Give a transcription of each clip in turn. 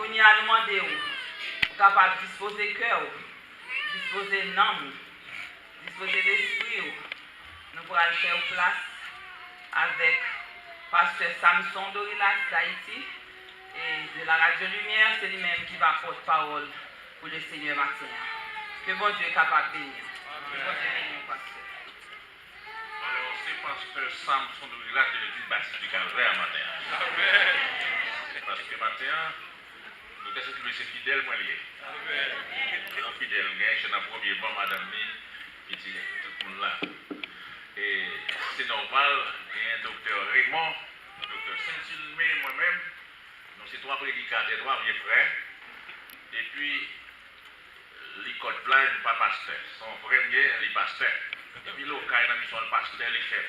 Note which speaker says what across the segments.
Speaker 1: qu'on y a demandé, capable de disposer cœur, disposer l'âme, disposer l'esprit, nous pourrons faire place avec pasteur Samson Dorilas d'Haïti et de la Radio Lumière, c'est lui-même qui va porte-parole pour le Seigneur matin. Que bon Dieu est capable de bénir. Que bon Dieu bénisse, pasteur.
Speaker 2: Alors, c'est pasteur Samson Dorilas de l'église baptiste du Calvaire matin. Parce que matin, nous sommes tous fidèles, moi lié. Un fidèle, c'est dans le premier bon, madame, qui dit tout le monde là. Et c'est normal, il y a un docteur Raymond, docteur Saint-Silmé, moi-même, nous sommes trois prédicateurs, trois vieux frères. Et puis, l'école plein, pas pasteur. Son premier, il est pasteur. Et puis, l'autre, il a mis son pasteur, il est chef.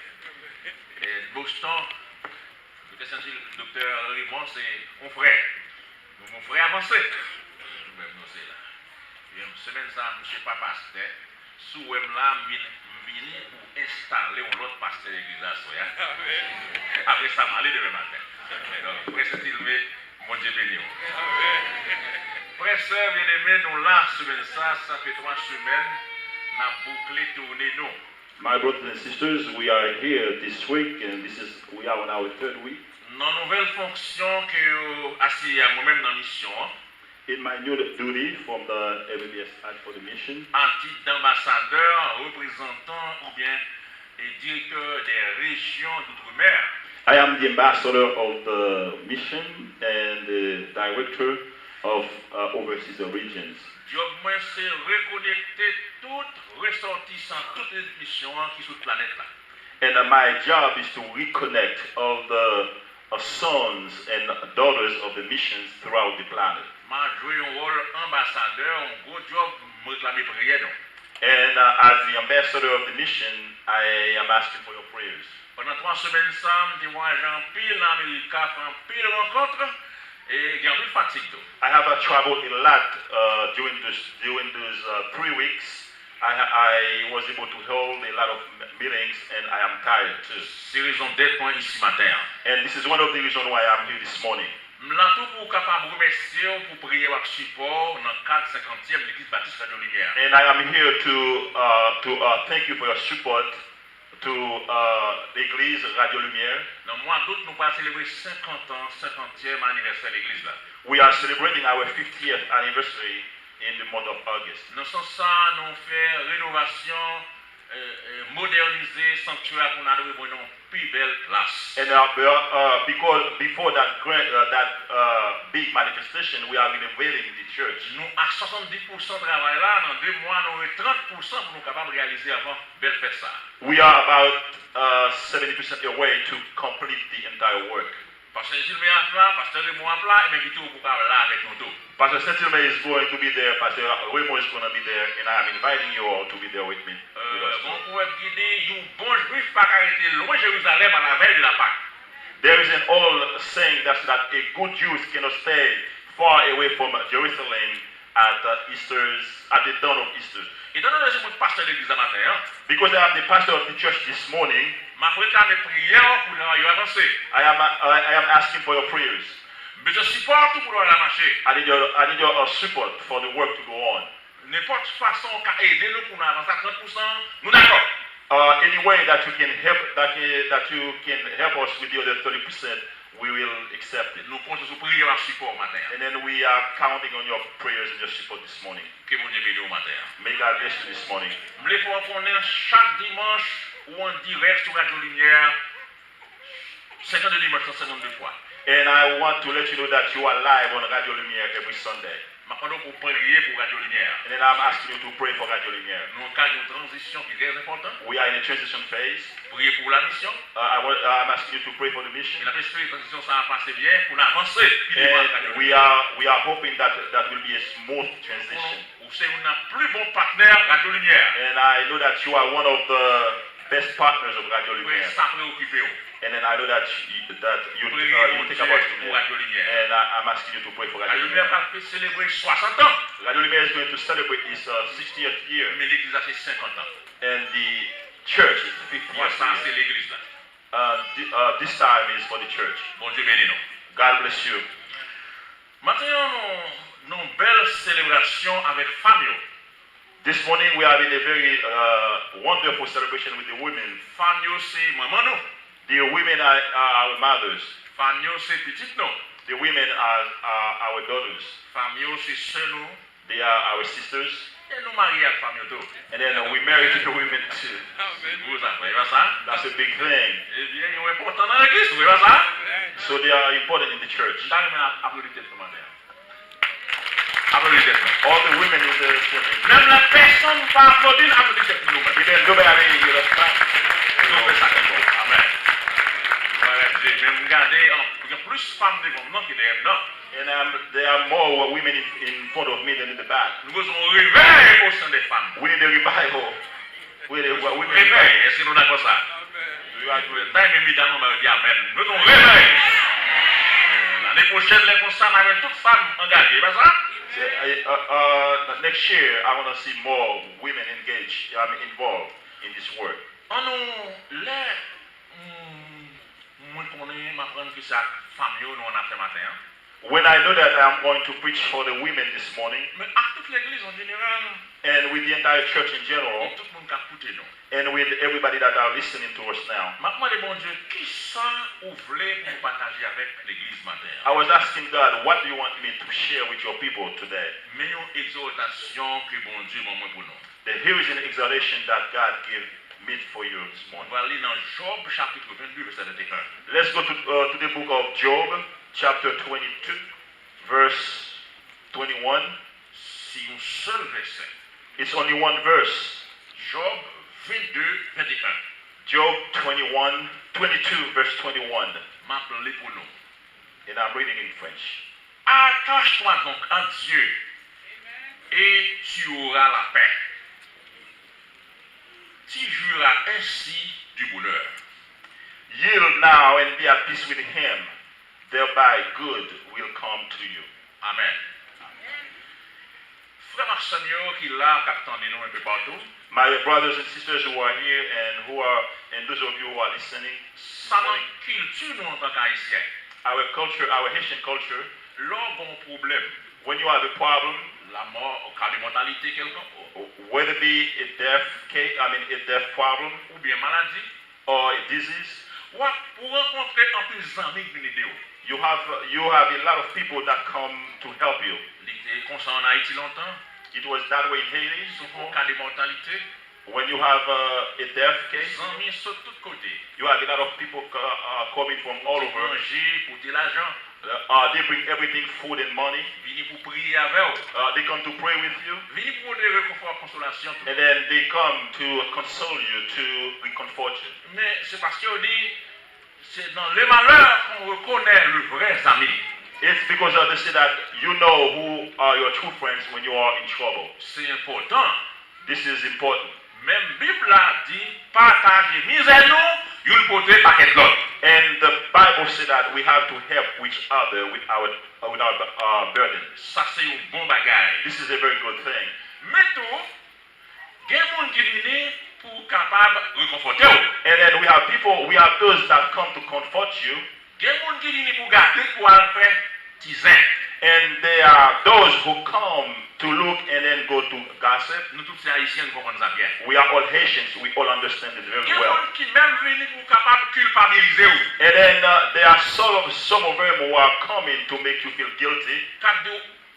Speaker 2: Et Boston, docteur Raymond, c'est mon frère. Mon frère avancé. Nous-mêmes, nous sommes là. Et une semaine, ça, je ne suis pas pasteur. Sous là, venu pour installer un autre pasteur de l'église là. Après ça, je vais demain matin. Donc, frère Saint-Silvé, mon Dieu béni. Frère, sœur, bien-aimés, nous là, semaine ça fait 3 semaines, nous avons bouclé tourner nous.
Speaker 3: My brothers and sisters, we are here this week, and we are on our 3rd week.
Speaker 2: Dans la nouvelle fonction que assis à moi-même dans la mission,
Speaker 3: In my new duty from the MBS Act for the Mission,
Speaker 2: en titre d'ambassadeur, représentant ou bien directeur des régions d'outre-mer,
Speaker 3: I am the ambassador of the mission and the director of overseas regions.
Speaker 2: job moi c'est reconnecter toutes ressortissants, toutes les missions qui sont sur la planète là.
Speaker 3: And my job is to reconnect all the sons and daughters of the missions throughout the planet.
Speaker 2: M'a joué un rôle ambassadeur, un gros job, me réclamer prière donc.
Speaker 3: And as the ambassador of the mission, I am asking for your prayers.
Speaker 2: Pendant 3 semaines ensemble, je voyage en pile en Amérique, en pile rencontre et j'ai en pile fatigue.
Speaker 3: I have traveled a lot during those 3 weeks. I was able to hold a lot of meetings, and I am tired too.
Speaker 2: C'est raison d'être moi ici matin.
Speaker 3: And this is one of the reasons why I'm here this morning.
Speaker 2: M'la tout pour capable remercier pour prier avec support dans le cadre 50e de l'église baptiste Radio Lumière.
Speaker 3: And I am here to thank you for your support to l'église Radio Lumière.
Speaker 2: Dans le mois d'août, nous allons célébrer 50 ans, 50e anniversaire de l'église là.
Speaker 3: We are celebrating our 50th anniversary in the month of August.
Speaker 2: Dans ce sens, nous faisons rénovation, moderniser sanctuaire pour nous avoir une plus belle place.
Speaker 3: And because before that big manifestation, we are renovating the church.
Speaker 2: Nous, à 70% de travail là, dans 2 mois, nous avons 30% pour nous capables de réaliser avant belle fête ça.
Speaker 3: We are about 70% away to complete the entire work.
Speaker 2: Pasteur Gilles est là, Pasteur Raymond est là, et m'invite pour parler là avec nous.
Speaker 3: Pastor Sentilme is going to be there, Pastor Raymond is going to be there, and I am inviting you all to be there with me.
Speaker 2: Bon poète qui dit, un bon juif pas arrêté loin Jérusalem à la veille de la Pâque.
Speaker 3: There is an old saying that a good Jew cannot stay far away from Jerusalem at the dawn of Easter.
Speaker 2: Et dans le jour pasteur de l'église matin,
Speaker 3: because I am the pastor of the church this morning,
Speaker 2: ma réclame prière pour nous avancer.
Speaker 3: I am asking for your prayers.
Speaker 2: Mais je supporte pour la marcher.
Speaker 3: I need your support for the work to go on.
Speaker 2: N'importe façon qu'à aider nous pour nous avancer à 30%, nous d'accord.
Speaker 3: Any way that you can help us with the other 30%, we will accept it.
Speaker 2: Nous comptons sur prière et support matin.
Speaker 3: And then we are counting on your prayers and your support this morning.
Speaker 2: Que mon Dieu bénisse au matin.
Speaker 3: May God bless you this morning.
Speaker 2: Je voulais faire connaître chaque dimanche ou en direct sur Radio Lumière, 52 dimanches, 52 fois.
Speaker 3: And I want to let you know that you are live on Radio Lumière every Sunday.
Speaker 2: Maintenant, pour prier pour Radio Lumière.
Speaker 3: And then I'm asking you to pray for Radio Lumière.
Speaker 2: Nous avons un cas de transition qui est très important.
Speaker 3: We are in a transition phase.
Speaker 2: Prier pour la mission.
Speaker 3: I'm asking you to pray for the mission.
Speaker 2: Et la transition, ça va passer bien pour avancer.
Speaker 3: And we are hoping that will be a smooth transition.
Speaker 2: Vous êtes un plus bon partenaire Radio Lumière.
Speaker 3: And I know that you are one of the best partners of Radio Lumière.
Speaker 2: Sans préoccuper.
Speaker 3: And then I know that you think about Lumière. And I'm asking you to pray for Radio Lumière.
Speaker 2: Radio Lumière va célébrer 60 ans.
Speaker 3: Radio Lumière is going to celebrate its 60th year.
Speaker 2: Mais l'église a fait 50 ans.
Speaker 3: And the church is 50th
Speaker 2: Ça,
Speaker 3: year.
Speaker 2: c'est l'église là.
Speaker 3: This time is for the church.
Speaker 2: Bon Dieu bénisse nous.
Speaker 3: God bless you.
Speaker 2: Maintenant, avec famille.
Speaker 3: This morning we are having a very wonderful celebration with the women.
Speaker 2: Famille c'est maman nous.
Speaker 3: The women are our mothers.
Speaker 2: Famille c'est petite nous.
Speaker 3: The women are our daughters.
Speaker 2: Famille c'est sœur nous.
Speaker 3: They are our sisters.
Speaker 2: Et nous mariés avec famille tout.
Speaker 3: And then we marry to the women too.
Speaker 2: Vous savez ça?
Speaker 3: That's a big thing.
Speaker 2: Eh bien, ils sont importants dans l'église, vous voyez ça?
Speaker 3: So they are important in the church.
Speaker 2: Je vais applaudir tout le monde. Applaudissez.
Speaker 3: All the women in the church.
Speaker 2: Même la personne ne pas applaudir, applaudissez pour nous.
Speaker 3: Even nobody in the clap.
Speaker 2: Nous faisons ça comme ça. Amen. Voilà, j'ai même regardé, il y a plus de femmes devant nous que derrière nous.
Speaker 3: And there are more women in front of me than in the back.
Speaker 2: Nous avons réveil au sein des femmes.
Speaker 3: We need a revival. We need a women
Speaker 2: Réveil,
Speaker 3: revival.
Speaker 2: est-ce que nous d'accord ça?
Speaker 3: We are good.
Speaker 2: Là, évidemment, on va dire Amen. Nous avons réveil. L'année prochaine, les concerts, on avait toutes femmes engagées, pas ça?
Speaker 3: Next year, I want to see more women engaged, involved in this work.
Speaker 2: On nous, les, moi, qu'on est, m'apprendre que ça, femme, nous, on a fait matin.
Speaker 3: When I know that I'm going to preach for the women this morning,
Speaker 2: Mais à toute l'église en général,
Speaker 3: and with the entire church in general,
Speaker 2: tout le monde qui a écouté nous.
Speaker 3: and with everybody that are listening to us now,
Speaker 2: Maintenant, les bon Dieu, qui ça vous voulez pour partager avec l'église matin?
Speaker 3: I was asking God, what do you want me to share with your people today?
Speaker 2: Mais une exhortation que bon Dieu m'a pour nous.
Speaker 3: Here is an exhortation that God gave me for you this
Speaker 2: On
Speaker 3: morning.
Speaker 2: va aller dans Job chapitre 22, verset 21.
Speaker 3: Let's go to the book of Job, chapter 22, verse 21.
Speaker 2: Si un seul verset.
Speaker 3: It's only one verse.
Speaker 2: Job 22, 21.
Speaker 3: Job 22, verse 21.
Speaker 2: M'appelez pour nous.
Speaker 3: And I'm reading in French.
Speaker 2: Attache-toi donc à Dieu et tu auras la paix. Tu jouiras ainsi du bonheur.
Speaker 3: Yield now and be at peace with him. Thereby good will come to you.
Speaker 2: Amen. Frère Marsanio qui là, captant nous un peu partout,
Speaker 3: My brothers and sisters who are here and those of you who are listening,
Speaker 2: ça dans culture nous en tant qu'haïtiens.
Speaker 3: our culture, our Haitian culture,
Speaker 2: L'homme a un problème,
Speaker 3: when you have a problem,
Speaker 2: la mort au cas de mortalité quelqu'un,
Speaker 3: whether it be a death problem
Speaker 2: ou bien maladie,
Speaker 3: or a disease,
Speaker 2: ou pour rencontrer un peu d'amis qui viennent aider.
Speaker 3: you have a lot of people that come to help you.
Speaker 2: Il était comme ça en Haïti longtemps,
Speaker 3: It was that way in Haiti.
Speaker 2: souvent en cas de mortalité,
Speaker 3: When you have a death case,
Speaker 2: amis sur tous côtés.
Speaker 3: you have a lot of people coming from all
Speaker 2: Pour
Speaker 3: over.
Speaker 2: manger, pour de l'argent,
Speaker 3: They bring everything, food and money.
Speaker 2: venir pour prier avec eux,
Speaker 3: They come to pray with you,
Speaker 2: venir pour des réconfort, consolation. Tout.
Speaker 3: and then they come to console you, to comfort you.
Speaker 2: Mais c'est parce qu'on dit, c'est dans le malheur qu'on reconnaît le vrai ami.
Speaker 3: It's because they say that you know who are your true friends when you are in trouble.
Speaker 2: C'est important.
Speaker 3: This is important.
Speaker 2: Même Bible a dit, partager misère nous, une portée paquet l'autre.
Speaker 3: And the Bible says that we have to help each other with our burdens.
Speaker 2: Ça c'est un bon bagage.
Speaker 3: This is a very good thing.
Speaker 2: Mais tout, il y a des gens qui viennent pour capable de réconforter.
Speaker 3: And then we have those that come to comfort you,
Speaker 2: Il y a des gens qui viennent pour garder, pour aller faire tisan.
Speaker 3: and there are those who come to look and then go to gossip.
Speaker 2: Nous tous ces haïtiens nous comprenons ça bien.
Speaker 3: We are all Haitians. We all understand it
Speaker 2: Il y
Speaker 3: very
Speaker 2: a des
Speaker 3: well.
Speaker 2: gens qui même viennent pour capable de culpabiliser.
Speaker 3: And then there are some of them who are coming to make you feel guilty,
Speaker 2: Car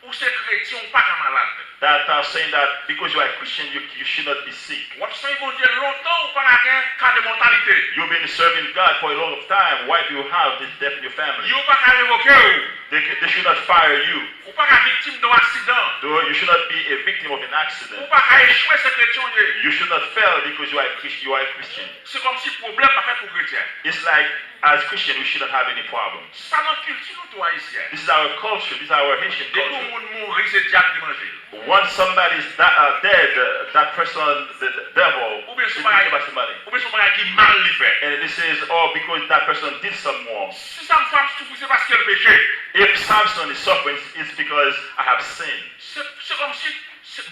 Speaker 2: ou c'est chrétien ou pas qu'un malade.
Speaker 3: that are saying that because you are a Christian, you should not be sick.
Speaker 2: Ou c'est bon Dieu longtemps ou pas qu'un cas de mortalité.
Speaker 3: You've been serving God for a long time. Why do you have this death in your family?
Speaker 2: Ou pas qu'à révoquer.
Speaker 3: They should not fire you.
Speaker 2: Ou pas qu'à victime d'un accident.
Speaker 3: You should not be a victim of an
Speaker 2: Ou
Speaker 3: accident.
Speaker 2: pas qu'à échouer ce chrétien.
Speaker 3: You should not fail because you are a Christian.
Speaker 2: C'est comme si le problème pas fait pour chrétien.
Speaker 3: It's like, as Christians, we shouldn't have any problems.
Speaker 2: Ça dans la culture nous haïtien.
Speaker 3: This is our culture. This is our Haitian
Speaker 2: Dès que
Speaker 3: culture.
Speaker 2: le monde mourit, c'est diable qui mange.
Speaker 3: Once somebody is dead, that person, the devil,
Speaker 2: Ou bien
Speaker 3: is
Speaker 2: son
Speaker 3: thinking
Speaker 2: bagage,
Speaker 3: about somebody.
Speaker 2: ou bien son bagage qui mal lui fait.
Speaker 3: And this is, oh, because that person did some wrong.
Speaker 2: Si ça me fait souffrir, c'est parce qu'elle péché.
Speaker 3: If Samson is suffering, it's because I have sinned.
Speaker 2: C'est comme si,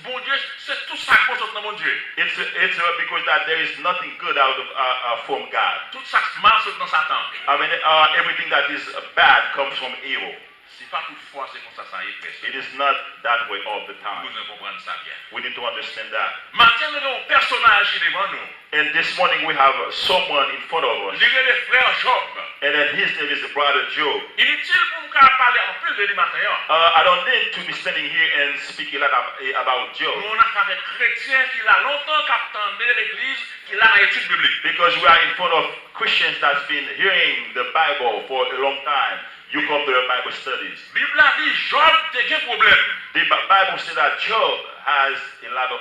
Speaker 2: bon Dieu, c'est tout ça qui passe dans mon Dieu.
Speaker 3: It's because that there is nothing good out of from God.
Speaker 2: Tout ça qui mal saute dans Satan.
Speaker 3: I mean, everything that is bad comes from evil.
Speaker 2: C'est pas toutefois c'est comme ça est fait.
Speaker 3: It is not that way all the
Speaker 2: Nous
Speaker 3: time.
Speaker 2: devons comprendre ça bien.
Speaker 3: We need to understand that.
Speaker 2: Maintenant, nous avons un personnage qui est devant nous.
Speaker 3: And this morning we have someone in front of us.
Speaker 2: Il est le frère Job.
Speaker 3: And then his name is brother Job.
Speaker 2: Inutile pour nous parler en plus de lui maintenant.
Speaker 3: I don't need to be standing here and speak a lot about Job.
Speaker 2: Nous on a avec chrétiens qui a longtemps qu'attendait l'église, qui a l'étude biblique.
Speaker 3: Because we are in front of Christians that's been hearing the Bible for a long time. You come to the Bible studies.
Speaker 2: Bible a dit Job a un problème.
Speaker 3: The Bible says that Job had a lot of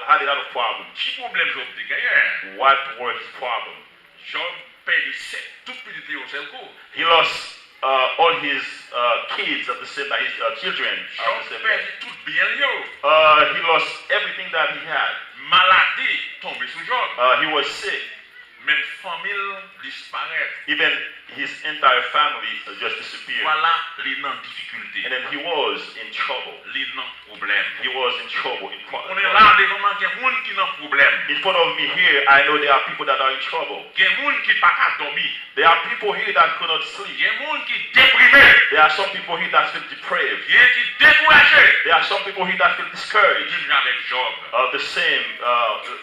Speaker 3: problems.
Speaker 2: Quel problème Job a gagné?
Speaker 3: What were his problems?
Speaker 2: Job perdit tout petit au seul coup.
Speaker 3: He lost all his kids at the same time, his children at
Speaker 2: Job
Speaker 3: the same time.
Speaker 2: perdit tout bien yo.
Speaker 3: He lost everything that he had.
Speaker 2: Maladie tombée sur Job.
Speaker 3: He was sick.
Speaker 2: Même famille disparaît.
Speaker 3: Even his entire family just disappeared.
Speaker 2: Voilà les non difficultés.
Speaker 3: And then he was in trouble.
Speaker 2: Les non problèmes.
Speaker 3: He was in trouble.
Speaker 2: On est là devant moi, il y a des gens qui ont problème.
Speaker 3: In front of me here, I know there are people that are in trouble.
Speaker 2: Il y a des gens qui ne peuvent pas dormir.
Speaker 3: There are people here that cannot sleep.
Speaker 2: Il y a des gens qui sont déprimés.
Speaker 3: There are some people here that feel depraved.
Speaker 2: Il y a des gens qui sont découragés.
Speaker 3: There are some people here that feel discouraged.
Speaker 2: Je viens avec Job.
Speaker 3: The same,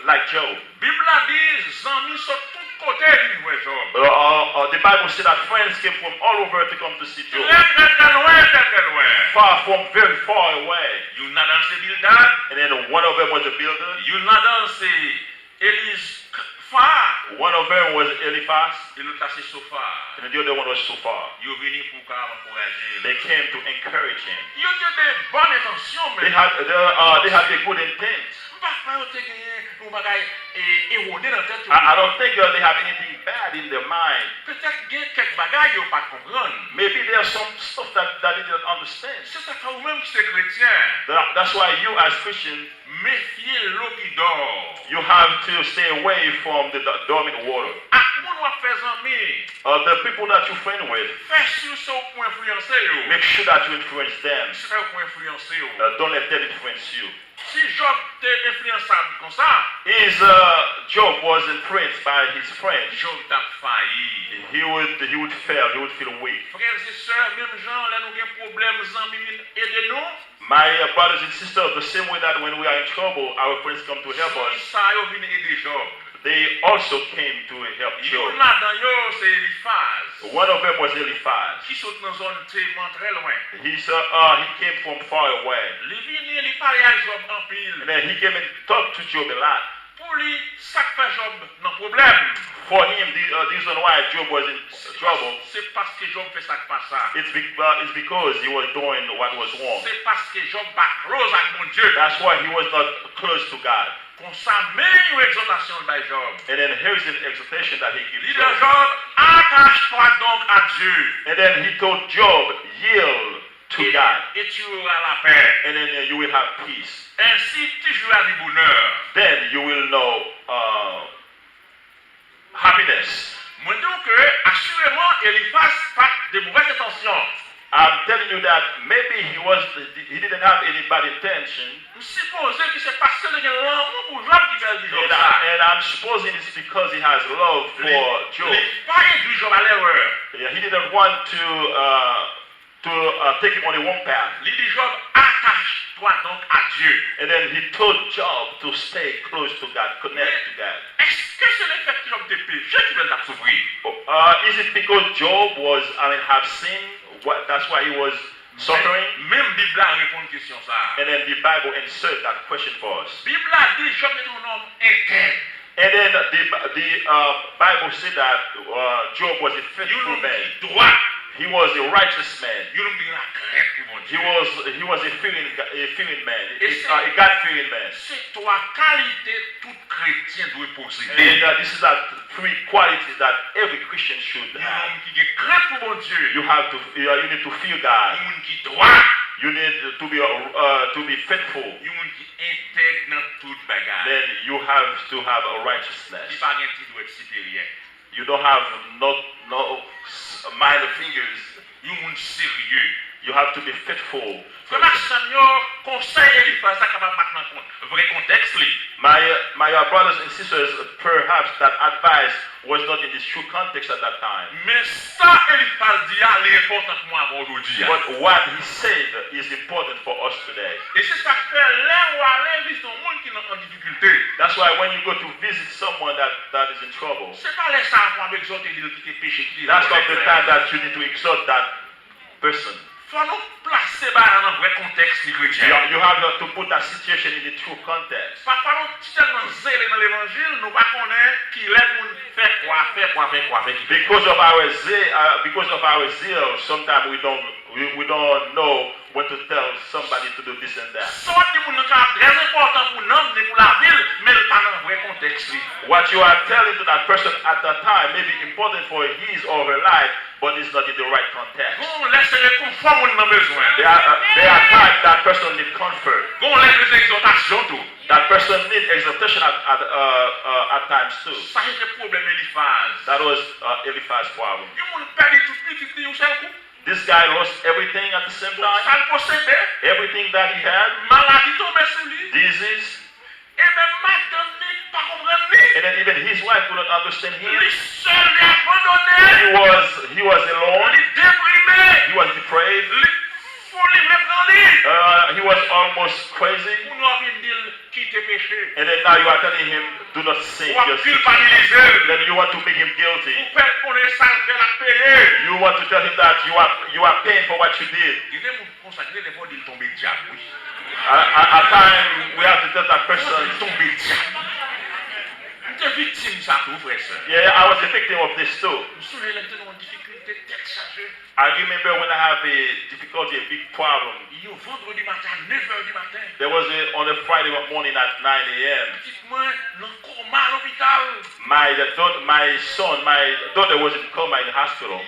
Speaker 3: like Job.
Speaker 2: La Bible a dit, les amis sont de tous côtés venus voir Job.
Speaker 3: The Bible says that friends came from all over to come to see Job.
Speaker 2: Très loin, très loin.
Speaker 3: Far from very far away.
Speaker 2: Il y en a dans ces Bildad.
Speaker 3: And then one of them was a builder.
Speaker 2: Il y en a dans ces Élise Phare.
Speaker 3: One of them was Eliphaz.
Speaker 2: Et l'autre là c'est Sophar.
Speaker 3: And the other one was Sophar.
Speaker 2: Ils sont venus pour encourager.
Speaker 3: They came to encourage him.
Speaker 2: Ils ont des bonnes intentions, mais
Speaker 3: They had a good intent. I don't think they have anything bad in their mind.
Speaker 2: Peut-être qu'il y a quelques bagages qu'ils n'ont pas comprendre.
Speaker 3: Maybe there's some stuff that they don't understand.
Speaker 2: C'est ça que vous-même qui êtes chrétien.
Speaker 3: That's why you as Christians,
Speaker 2: méfiez l'eau qui dort.
Speaker 3: you have to stay away from the dormant water.
Speaker 2: Ah, mon doit faire amis.
Speaker 3: The people that you friend with,
Speaker 2: Fais sur ce pour influencer.
Speaker 3: make sure that you influence them.
Speaker 2: C'est ça pour influencer.
Speaker 3: Don't let them influence you.
Speaker 2: Si Job était influençable comme ça,
Speaker 3: Job was influenced by his friends.
Speaker 2: Job t'a failli.
Speaker 3: He would fail. He would feel weak.
Speaker 2: Frères et sœurs, même gens, là nous avons des problèmes, amis, aidez-nous.
Speaker 3: My brothers and sisters, the same way that when we are in trouble, our friends come to help us.
Speaker 2: Ça, ils viennent aider Job.
Speaker 3: They also came to help
Speaker 2: Il y
Speaker 3: Job.
Speaker 2: en a dans eux, c'est Eliphaz.
Speaker 3: One of them was Eliphaz.
Speaker 2: Qui sont dans une zone tellement très loin.
Speaker 3: He came from far away.
Speaker 2: Il vient, il parle à Job en pile.
Speaker 3: And then he came and talked to Job a lot.
Speaker 2: Pour lui, ça fait Job non problème.
Speaker 3: For him, the reason why Job was in trouble,
Speaker 2: C'est parce que Job fait ça qui passe ça.
Speaker 3: it's because he was doing what was wrong.
Speaker 2: C'est parce que Job bat close avec mon Dieu.
Speaker 3: That's why he was not close to God.
Speaker 2: Comme ça, même une exhortation de Job.
Speaker 3: And then here's an exhortation that he gives
Speaker 2: Dit
Speaker 3: Job.
Speaker 2: Job, attache-toi donc à Dieu.
Speaker 3: And then he told Job, yield to God.
Speaker 2: Et tu auras la paix.
Speaker 3: And then you will have peace.
Speaker 2: Ainsi, tu joueras du bonheur.
Speaker 3: Then you will know happiness.
Speaker 2: Moi, donc, assurément, Eliphaz pas de mauvaises intentions.
Speaker 3: I'm telling you that maybe he didn't have any bad intention.
Speaker 2: Supposez que c'est parce que il y a l'amour pour Job qui fait du Job.
Speaker 3: And I'm supposing it's because he has love for Job.
Speaker 2: Pas du Job à l'erreur.
Speaker 3: He didn't want to take him on the wrong path.
Speaker 2: Il dit Job, attache-toi donc à Dieu.
Speaker 3: And then he told Job to stay close to God, connect to God.
Speaker 2: Est-ce que c'est le fait que Job ait péché qui veut la souffrir?
Speaker 3: Is it because Job have sinned? That's why he was suffering?
Speaker 2: Même la Bible a répondu à cette question ça.
Speaker 3: And then the Bible answered that question for us.
Speaker 2: La Bible a dit Job est un homme intègre.
Speaker 3: And then the Bible said that Job was a faithful man.
Speaker 2: Droit.
Speaker 3: He was a righteous man.
Speaker 2: He
Speaker 3: He was a fearing man, a God-fearing man.
Speaker 2: C'est trois qualités tout chrétien doit posséder.
Speaker 3: And this is the three qualities that every Christian should have. You need to fear God. You need to be faithful. Then you have to have a righteousness. You don't have no minor fingers. You have to be faithful. My brothers and sisters, perhaps that advice was not in this true context at that time.
Speaker 2: Mais ça, Eliphaz dit, c'est important pour moi avant aujourd'hui.
Speaker 3: But what he said is important for us today.
Speaker 2: Et c'est ça que fait l'un ou aller visiter un monde qui est en difficulté.
Speaker 3: That's why when you go to visit someone that is in trouble,
Speaker 2: C'est pas les ça pour exhorter lui qui est péché.
Speaker 3: that's not the time that you need to exhort that person.
Speaker 2: Faut nous placer dans un vrai contexte chrétien.
Speaker 3: You have to put that situation in the true context.
Speaker 2: Parfois, nous sommes tellement zélés dans l'évangile, nous ne connaissons pas qui lève pour faire quoi.
Speaker 3: Because of our zeal, sometimes we don't know when to tell somebody to do this and that.
Speaker 2: Sorti pour nous c'est très important pour nous et pour la ville, mais pas dans un vrai contexte.
Speaker 3: What you are telling to that person at that time may be important for his or her life, but it's not in the right context.
Speaker 2: Bon, laissez-le conforme nos besoins.
Speaker 3: There are times that person needs comfort.
Speaker 2: Bon, laissez exhortation tout.
Speaker 3: That person needs exhortation at times too.
Speaker 2: Ça c'est le problème Eliphaz.
Speaker 3: That was Eliphaz's problem.
Speaker 2: Il monde perdu tout petit au seul coup.
Speaker 3: This guy lost everything at the same time.
Speaker 2: Ça le possédait.
Speaker 3: Everything that he had,
Speaker 2: Maladie tombée sur lui.
Speaker 3: disease,
Speaker 2: Et même madame n'est pas comprendre ni.
Speaker 3: and then even his wife could not understand him.
Speaker 2: Lui seul est abandonné.
Speaker 3: He was alone.
Speaker 2: Lui déprimé.
Speaker 3: He was depraved.
Speaker 2: Lui folie le prend lui.
Speaker 3: He was almost crazy.
Speaker 2: Pour nous avoir dit quitter péché.
Speaker 3: And then now you are telling him, do not sin.
Speaker 2: Ou
Speaker 3: Just
Speaker 2: culpabiliser.
Speaker 3: then you want to make him guilty.
Speaker 2: Ou faire connaître ça fait la payer.
Speaker 3: You want to tell him that you are paying for what you did.
Speaker 2: Il est consacré des fois d'il tomber diable. Oui.
Speaker 3: At time we have to tell that person,
Speaker 2: Il tomber diable. Tu es victime ça tout frère ça.
Speaker 3: yeah, I was a victim of this too.
Speaker 2: Nous sommes là dans une difficulté tête chargée.
Speaker 3: I remember when I have a difficulty, a big problem.
Speaker 2: Il y a vendredi matin, 9h du matin.
Speaker 3: There was on a Friday morning at 9 a.m.
Speaker 2: Dites-moi, encore mal à l'hôpital.
Speaker 3: My daughter was in coma in the hospital.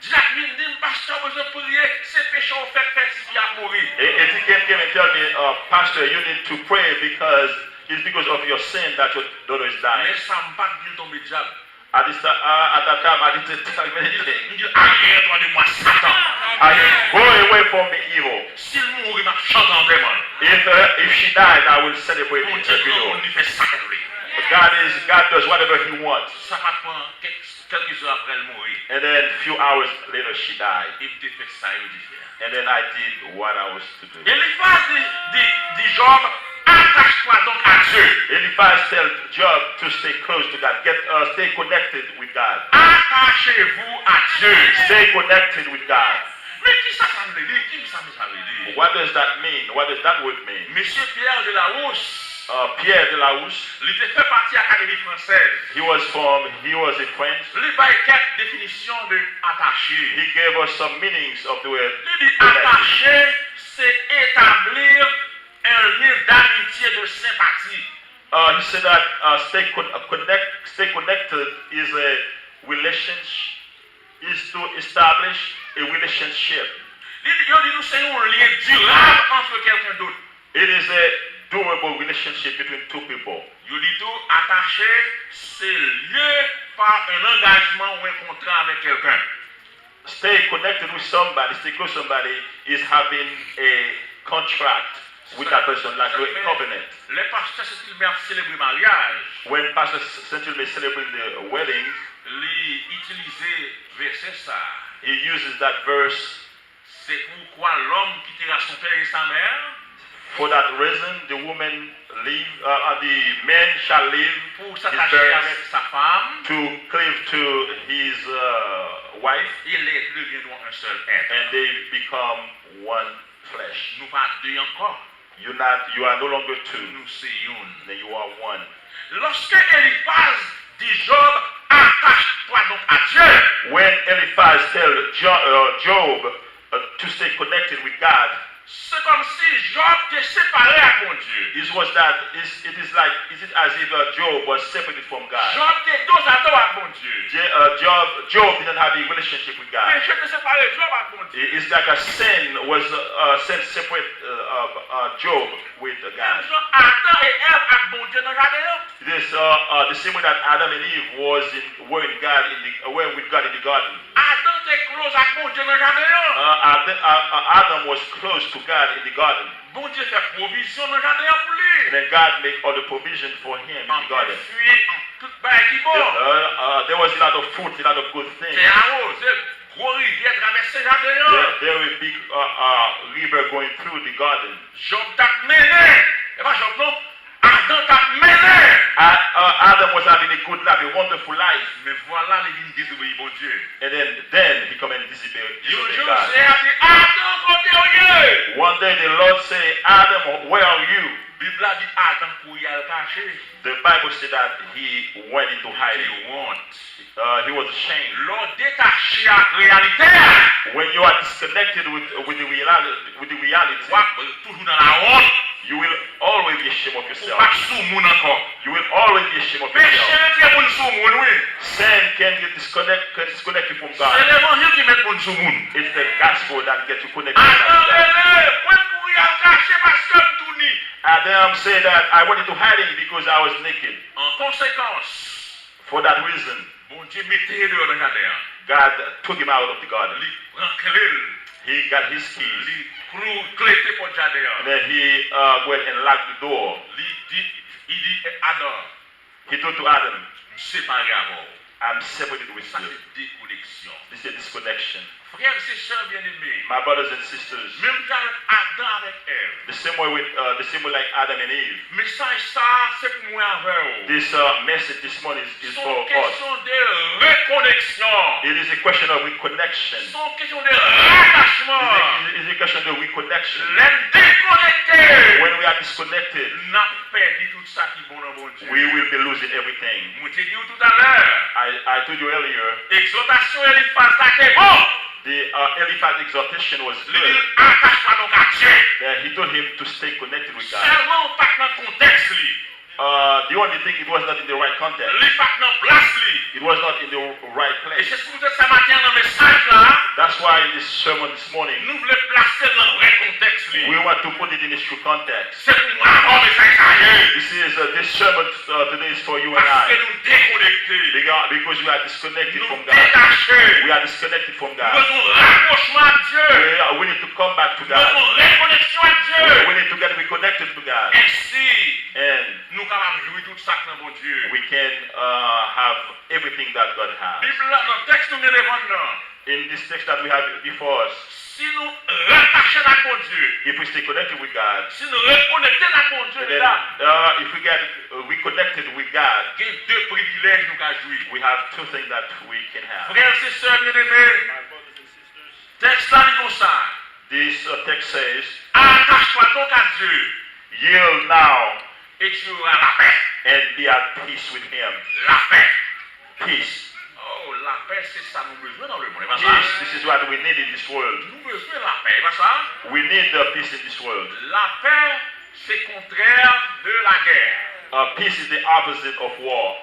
Speaker 2: Jacqueline dit, pasteur, vous avez prié, c'est péché au fait, il a mourir.
Speaker 3: And he came and tell me, Pastor, you need to pray because it's because of your sin that your daughter is dying.
Speaker 2: Mais ça me bat de tomber diable.
Speaker 3: At that time, I didn't tell him anything.
Speaker 2: Il dit, arrière-toi de moi, Satan.
Speaker 3: I said, go away from me, evil.
Speaker 2: S'il mourit, m'a chanté en démon.
Speaker 3: If she dies, I will celebrate
Speaker 2: Mon
Speaker 3: it.
Speaker 2: Dieu, on lui fait ça.
Speaker 3: God does whatever He wants.
Speaker 2: Ça va prendre quelques heures après elle mourir.
Speaker 3: And then a few hours later, she died.
Speaker 2: Il te fait ça, il dit faire.
Speaker 3: And then I did what I was to do.
Speaker 2: Eliphaz dit Job, attache-toi donc à Dieu.
Speaker 3: Eliphaz tells Job to stay close to God. Stay connected with God.
Speaker 2: Attachez-vous à Dieu.
Speaker 3: Stay connected with God.
Speaker 2: Mais qui ça veut dire? Qui ça veut dire?
Speaker 3: What does that mean? What does that word mean?
Speaker 2: Monsieur Pierre de la Rousse.
Speaker 3: Pierre de la Housse.
Speaker 2: Il fait partie de l'Académie française.
Speaker 3: He was a French.
Speaker 2: Il a quelques définitions de attaché.
Speaker 3: He gave us some meanings of the word.
Speaker 2: Il dit attaché, c'est établir un lien d'amitié, de sympathie.
Speaker 3: He said that stay connected is a relationship, is to establish a relationship.
Speaker 2: Il dit nous c'est un lien durable entre quelqu'un d'autre.
Speaker 3: It is a durable relationship between two people.
Speaker 2: Il dit tout attaché, c'est lié par un engagement ou un contrat avec quelqu'un.
Speaker 3: Stay connected with somebody, stay close to somebody is having a contract with that person, like a covenant.
Speaker 2: Les pasteurs, c'est qu'ils veulent célébrer mariage.
Speaker 3: When Pastor Central may celebrate the wedding,
Speaker 2: il utilise verset ça.
Speaker 3: He uses that verse.
Speaker 2: C'est pourquoi l'homme quittera son père et sa mère.
Speaker 3: For that reason, the man shall leave
Speaker 2: pour
Speaker 3: his
Speaker 2: s'attacher avec
Speaker 3: parents
Speaker 2: sa femme,
Speaker 3: to cleave to his wife,
Speaker 2: ils deviendront un seul être.
Speaker 3: and they become one flesh.
Speaker 2: Nous pas deux encore.
Speaker 3: You are no longer two,
Speaker 2: Nous c'est une.
Speaker 3: then you are one.
Speaker 2: Lorsque Eliphaz dit Job, attache-toi donc à Dieu.
Speaker 3: When Eliphaz tells Job to stay connected with God,
Speaker 2: c'est comme si Job était séparé à mon Dieu.
Speaker 3: it is as if Job was separated from God.
Speaker 2: Job était dos à dos à mon Dieu.
Speaker 3: Job didn't have a relationship with God.
Speaker 2: Mais je te séparé Job à mon Dieu.
Speaker 3: It's like a sin was separate Job with God.
Speaker 2: Adam et Ève à mon Dieu dans le jardin.
Speaker 3: It is the same way that Adam and Eve were with God in the garden.
Speaker 2: Adam était close avec mon Dieu dans le jardin.
Speaker 3: Adam was close to God in the garden.
Speaker 2: Bon Dieu fait provision dans le jardin pour lui.
Speaker 3: And then God made all the provision for him in the garden. There was a lot of fruit, a lot of good things. There will be a river going through the garden. Adam was having a good life, a wonderful life. And then he come and disobey God. One day the Lord say, Adam, where are you? The Bible said that he went into hiding. He was ashamed. When you are disconnected with the reality, you will always be ashamed of yourself. You will always be ashamed of yourself. Sin can disconnect you from God. It's the gospel that gets you connected to God. Adam said that I wanted to hide him because I was naked. For that reason, God took him out of the garden. He got his keys. And then he went and locked the door. He told to Adam, I'm separated with you. This is a disconnection. My brothers and sisters, the same way like Adam and Eve. This message this morning is for us. It is a question of reconnection. It is a question of reconnection. When we are disconnected, we will be losing everything. I told you earlier, the Eliphaz exhortation was good. He told him to stay connected with God. The only thing, it was not in the right context. It was not in the right place. That's why in this sermon this morning, we want to put it in its true context. This sermon today is for you and I. Because we are disconnected from God. We are disconnected from God. We need to come back to God. We need to get reconnected to God. And we can have everything that God has. In this text that we have before us, if we stay connected with God, then, if we get reconnected with God, we have two things that we can have. My brothers and sisters, this text says, yield now and be at peace with him. Peace. This is what we need in this world. We need the peace in this world. Peace is the opposite of war.